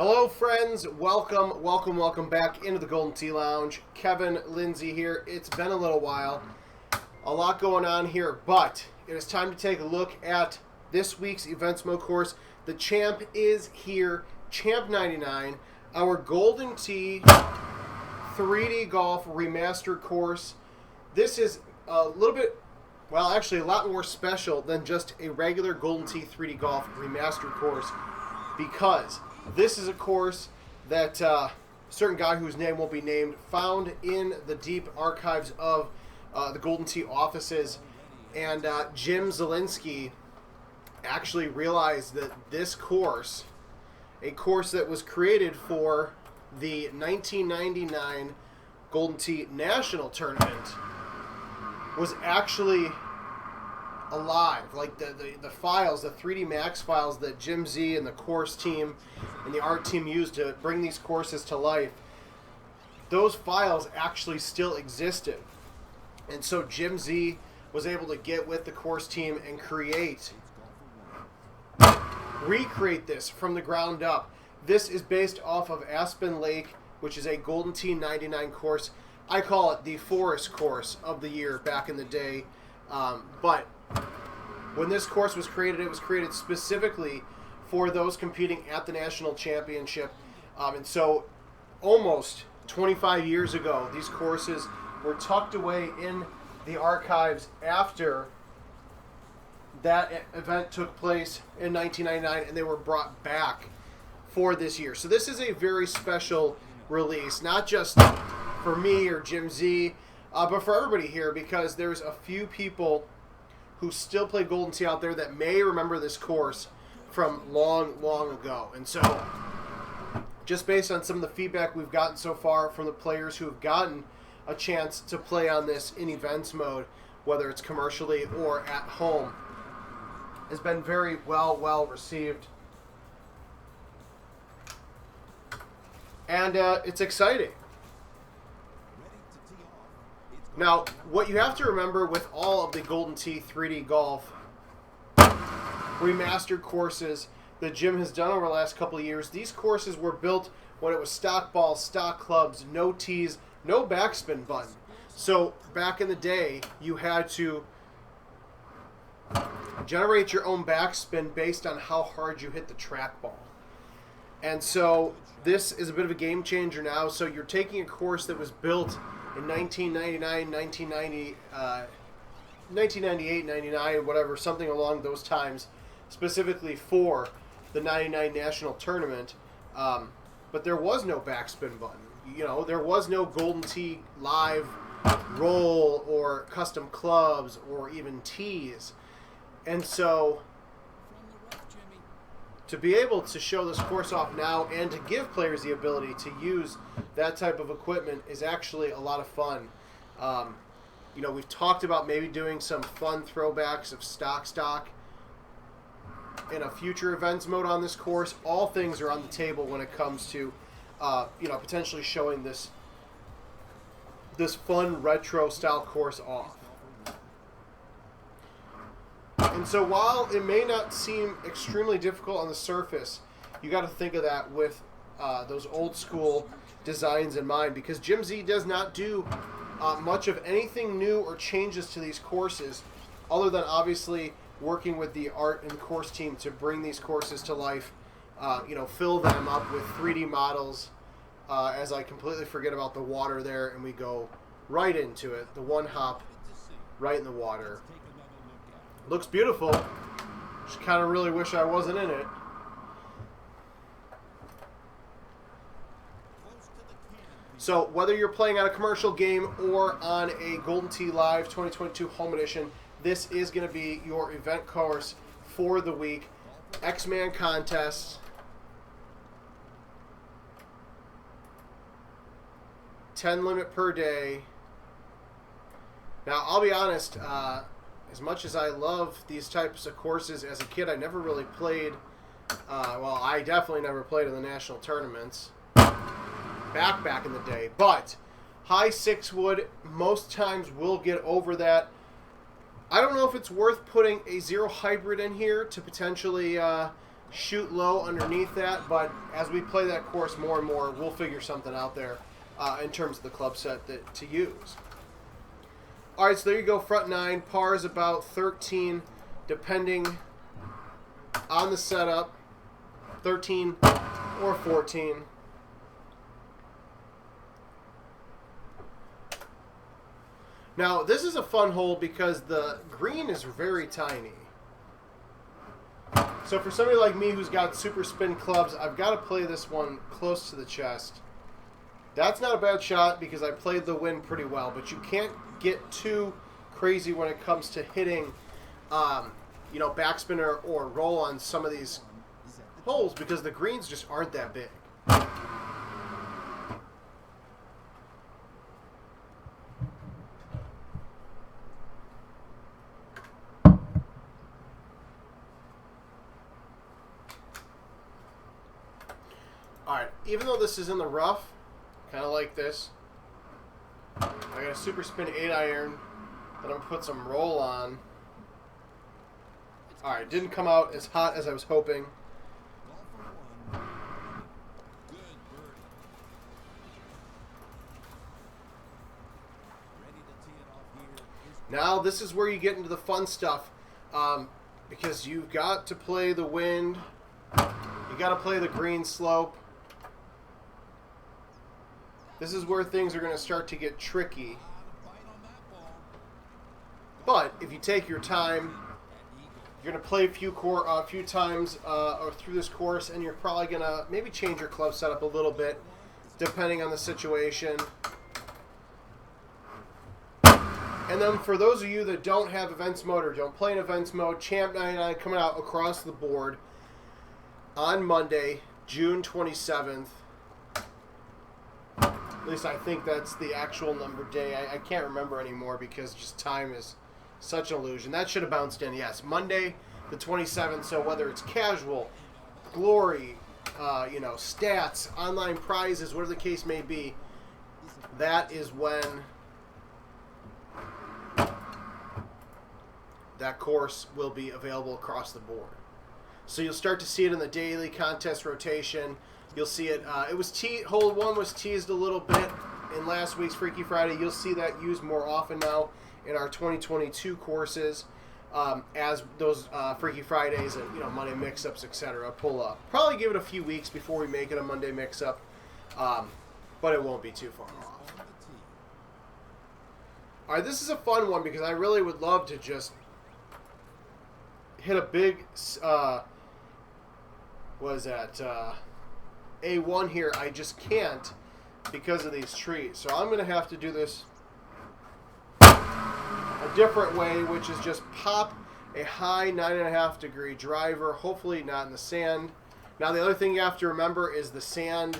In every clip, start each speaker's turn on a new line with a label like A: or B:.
A: Hello friends, welcome back into the Golden Tee Lounge. Kevin Lindsay here. It's been a little while. A lot going on here, but it is time to take a look at this week's Events Mode course. The champ is here, Champ 99, our Golden Tee 3D Golf Remastered course. This is a little bit, well, actually a lot more special than just a regular Golden Tee 3D Golf Remastered course, because this is a course that a certain guy whose name won't be named found in the deep archives of the Golden Tee offices, and Jim Zielinski actually realized that this course, a course that was created for the 1999 Golden Tee National Tournament, was actually alive. Like the files, the 3D Max files that Jim Z and the course team and the art team used to bring these courses to life, those files actually still existed. And so Jim Z was able to get with the course team and recreate this from the ground up. This is based off of Aspen Lake, which is a Golden Tee 99 course. I call it the Forest course of the year back in the day. But when this course was created, it was created specifically for those competing at the national championship. And so almost 25 years ago, these courses were tucked away in the archives after that event took place in 1999, and they were brought back for this year. So this is a very special release, not just for me or Jim Z, but for everybody here, because there's a few people who still play Golden Tee out there that may remember this course from long ago. And so, just based on some of the feedback we've gotten so far from the players who have gotten a chance to play on this in events mode, whether it's commercially or at home, has been very well received. And it's exciting. Now, what you have to remember with all of the Golden Tee 3D Golf remastered courses that Jim has done over the last couple of years, these courses were built when it was stock balls, stock clubs, no tees, no backspin button. So back in the day, you had to generate your own backspin based on how hard you hit the trackball. And so this is a bit of a game changer now. So you're taking a course that was built in 1999, 1998, 99, whatever, something along those times, specifically for the 99 National Tournament. But there was no backspin button. You know, there was no Golden Tee live roll or custom clubs or even tees. And so to be able to show this course off now and to give players the ability to use that type of equipment is actually a lot of fun. You know, we've talked about maybe doing some fun throwbacks of stock in a future events mode on this course. All things are on the table when it comes to, you know, potentially showing this fun retro style course off. And so while it may not seem extremely difficult on the surface, you got to think of that with those old school designs in mind, because Jim Z does not do much of anything new or changes to these courses, other than obviously working with the art and course team to bring these courses to life, you know, fill them up with 3D models, as I completely forget about the water there, and we go right into it. The one hop right in the water. Looks beautiful. Just kind of really wish I wasn't in it. So whether you're playing on a commercial game or on a Golden Tee Live 2022 Home Edition, this is going to be your event course for the week. X-Man contests. 10 limit per day. Now, I'll be honest, as much as I love these types of courses, as a kid I never really played, well, I definitely never played in the national tournaments back in the day, but high 6 wood most times will get over that. I don't know if it's worth putting a zero hybrid in here to potentially shoot low underneath that, but as we play that course more and more, we'll figure something out there in terms of the club set to use. All right, so there you go, front 9. Par is about 13, depending on the setup, 13 or 14. Now, this is a fun hole because the green is very tiny. So for somebody like me who's got super spin clubs, I've got to play this one close to the chest. That's not a bad shot because I played the wind pretty well, but you can't get too crazy when it comes to hitting, you know, backspinner or roll on some of these holes because the greens just aren't that big. Alright, even though this is in the rough, kind of like this, I got a super spin 8-iron that I'm going to put some roll on. Alright, didn't come out as hot as I was hoping. Now this is where you get into the fun stuff, because you've got to play the wind, you got to play the green slope. This is where things are going to start to get tricky. But if you take your time, you're going to play a few times or through this course, and you're probably going to maybe change your club setup a little bit, depending on the situation. And then for those of you that don't have events mode or don't play in events mode, Champ 99 coming out across the board on Monday, June 27th. At least I think that's the actual number day. I can't remember anymore because just time is such an illusion. That should have bounced in. Yes, Monday the 27th. So whether it's casual, glory, you know, stats, online prizes, whatever the case may be, that is when that course will be available across the board. So you'll start to see it in the daily contest rotation. You'll see it. It was hole 1 was teased a little bit in last week's Freaky Friday. You'll see that used more often now in our 2022 courses as those Freaky Fridays and, you know, Monday mix-ups, etc. pull up. Probably give it a few weeks before we make it a Monday mix-up, but it won't be too far off. All right, this is a fun one because I really would love to just hit a big, what is that? A1 here. I just can't because of these trees. So I'm going to have to do this a different way, which is just pop a high 9.5 degree driver, hopefully not in the sand. Now the other thing you have to remember is the sand.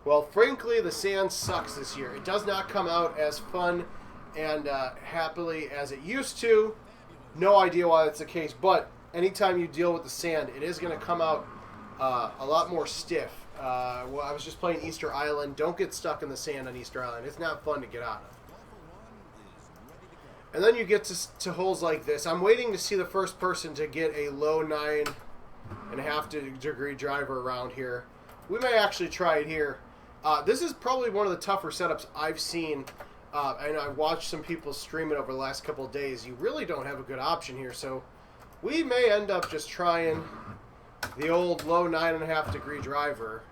A: Well, frankly, the sand sucks this year. It does not come out as fun and happily as it used to. No idea why that's the case, but anytime you deal with the sand, it is going to come out a lot more stiff. Well, I was just playing Easter Island. Don't get stuck in the sand on Easter Island. It's not fun to get out of. And then you get to holes like this. I'm waiting to see the first person to get a low 9.5 degree driver around here. We may actually try it here. This is probably one of the tougher setups I've seen. And I've watched some people stream it over the last couple of days. You really don't have a good option here. So we may end up just trying the old low 9.5 degree driver.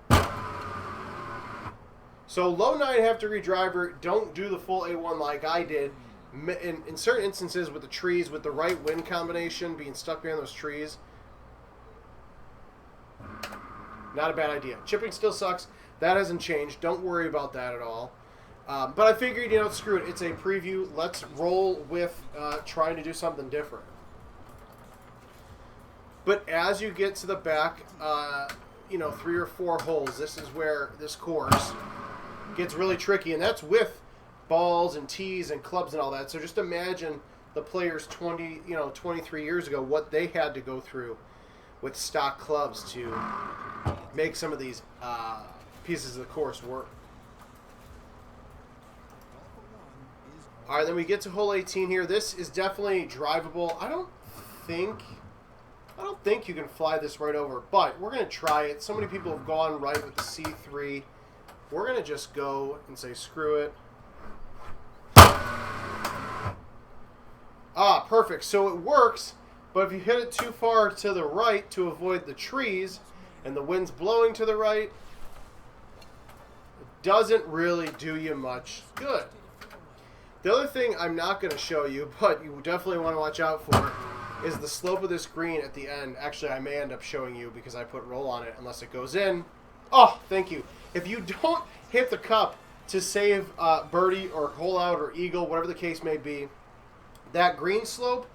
A: So low 9.5 degree driver, don't do the full A1 like I did. In certain instances with the trees, with the right wind combination, being stuck behind those trees, not a bad idea. Chipping still sucks. That hasn't changed. Don't worry about that at all. But I figured, you know, screw it. It's a preview. Let's roll with trying to do something different. But as you get to the back, you know, 3 or 4 holes, this is where this course gets really tricky. And that's with balls and tees and clubs and all that. So just imagine the players 23 years ago, what they had to go through with stock clubs to make some of these pieces of the course work. All right, then we get to hole 18 here. This is definitely drivable. I don't think I don't think you can fly this right over, but we're going to try it. So many people have gone right with the C3. We're going to just go and say screw it. Ah, perfect. So it works, but if you hit it too far to the right to avoid the trees and the wind's blowing to the right, it doesn't really do you much good. The other thing I'm not going to show you, but you definitely want to watch out for, is the slope of this green at the end. Actually, I may end up showing you because I put roll on it unless it goes in. Oh, thank you. If you don't hit the cup to save birdie or hole out or eagle, whatever the case may be, that green slope,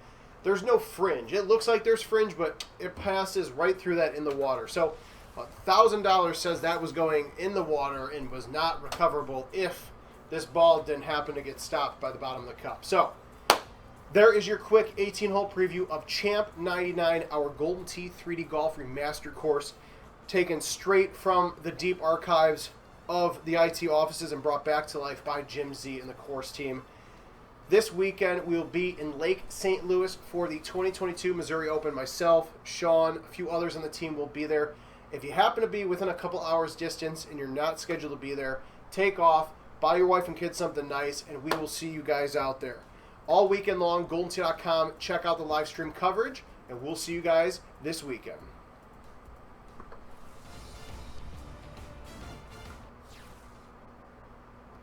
A: there's no fringe. It looks like there's fringe, but it passes right through that in the water. So $1,000 says that was going in the water and was not recoverable if this ball didn't happen to get stopped by the bottom of the cup. So there is your quick 18-hole preview of Champ 99, our Golden Tee 3D Golf Remastered course, taken straight from the deep archives of the IT offices and brought back to life by Jim Z and the course team. This weekend, we will be in Lake St. Louis for the 2022 Missouri Open. Myself, Sean, a few others on the team will be there. If you happen to be within a couple hours distance and you're not scheduled to be there, take off, buy your wife and kids something nice, and we will see you guys out there. All weekend long, GoldenTee.com. Check out the live stream coverage, and we'll see you guys this weekend.